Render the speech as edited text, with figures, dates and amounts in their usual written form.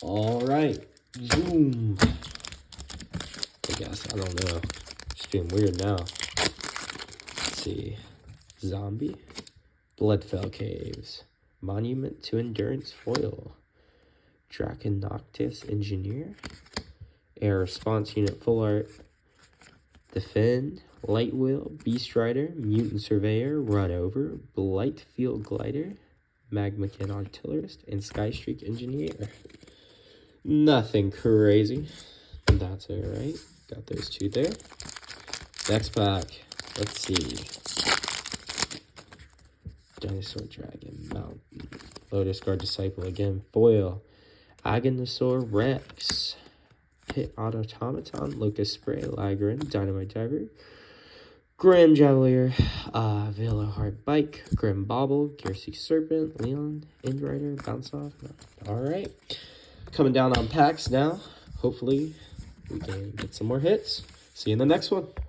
All right. Zoom. I guess, I don't know. Just being weird now. Let's see. Zombie. Bloodfell Caves. Monument to Endurance Foil. Draken Noctis Engineer. Air Response Unit Full Art. Defend. Light Wheel. Beast Rider. Mutant Surveyor. Run Over. Blight Field Glider. Magmakin Artillerist. And Skystreak Engineer. Nothing crazy. That's alright. Got those two there. Next pack. Let's see. Dinosaur Dragon. Mountain. Lotus Guard Disciple again. Foil. Aganosaur Rex. Pit Automaton. Locust Spray. Lagrin. Dynamite Diver. Grand Javelier. Veilheart Bike. Grim Bobble. Gearsea Serpent. Leon. Endrider. Bounce Off. Alright. Coming down on packs now. Hopefully we can get some more hits. See you in the next one.